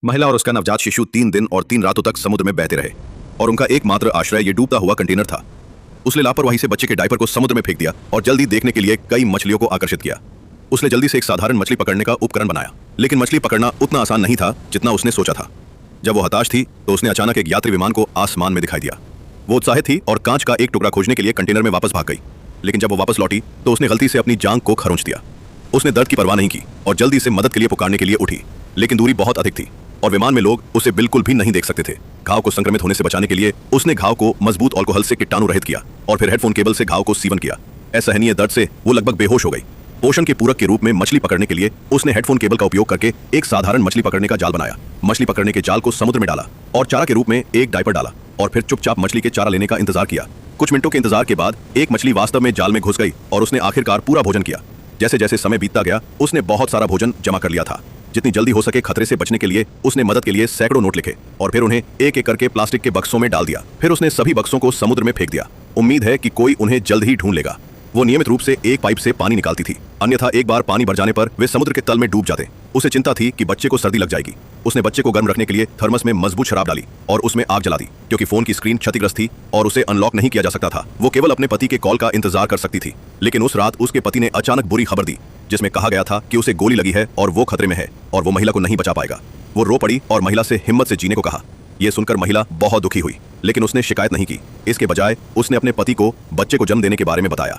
महिला और उसका नवजात शिशु 3 दिन और 3 रातों तक समुद्र में बहते रहे और उनका एकमात्र आश्रय ये डूबता हुआ कंटेनर था। उसने लापरवाही से बच्चे के डायपर को समुद्र में फेंक दिया और जल्दी देखने के लिए कई मछलियों को आकर्षित किया। उसने जल्दी से एक साधारण मछली पकड़ने का उपकरण बनाया, लेकिन मछली पकड़ना उतना आसान नहीं था जितना उसने सोचा था। जब वो हताश थी तो उसने अचानक एक यात्री विमान को आसमान में दिखाई दिया। वो उत्साहित थी और कांच का एक टुकड़ा खोजने के लिए कंटेनर में वापस भाग गई, लेकिन जब वो वापस लौटी तो उसने गलती से अपनी जांघ को खरोंच दिया। उसने दर्द की परवाह नहीं की और जल्दी से मदद के लिए पुकारने के लिए उठी, लेकिन दूरी बहुत अधिक थी और विमान में लोग उसे बिल्कुल भी नहीं देख सकते थे। घाव को संक्रमित होने से बचाने के लिए उसने घाव को मजबूत अल्कोहल से कीटाणु रहित किया और फिर हेडफोन केबल से घाव को सीवन किया। असहनीय दर्द से वो लगभग बेहोश हो गई। पोषण के पूरक के रूप में मछली पकड़ने के लिए उसने हेडफोन केबल का उपयोग करके एक साधारण मछली पकड़ने का जाल बनाया। मछली पकड़ने के जाल को समुद्र में डाला और चारा के रूप में एक डायपर डाला और फिर चुपचाप मछली के चारा लेने का इंतजार किया। कुछ मिनटों के इंतजार के बाद एक मछली वास्तव में जाल में घुस गई और उसने आखिरकार पूरा भोजन किया। जैसे जैसे समय बीतता गया उसने बहुत सारा भोजन जमा कर लिया था। जितनी जल्दी हो सके खतरे से बचने के लिए उसने मदद के लिए सैकड़ों नोट लिखे और फिर उन्हें एक एक करके प्लास्टिक के बक्सों में डाल दिया। फिर उसने सभी बक्सों को समुद्र में फेंक दिया। उम्मीद है कि कोई उन्हें जल्द ही ढूंढ लेगा। वो नियमित रूप से एक पाइप से पानी निकालती थी, अन्यथा एक बार पानी भर जाने पर वे समुद्र के तल में डूब जाते। उसे चिंता थी कि बच्चे को सर्दी लग जाएगी। उसने बच्चे को गर्म रखने के लिए थर्मस में मजबूत शराब डाली और उसमें आग जला दी। क्योंकि फोन की स्क्रीन क्षतिग्रस्त थी और उसे अनलॉक नहीं किया जा सकता था, वो केवल अपने पति के कॉल का इंतजार कर सकती थी। लेकिन उस रात उसके पति ने अचानक बुरी खबर दी, जिसमें कहा गया था कि उसे गोली लगी है और वो खतरे में है और वो महिला को नहीं बचा पाएगा। वो रो पड़ी और महिला से हिम्मत से जीने को कहा। ये सुनकर महिला बहुत दुखी हुई, लेकिन उसने शिकायत नहीं की। इसके बजाय उसने अपने पति को बच्चे को जन्म देने के बारे में बताया।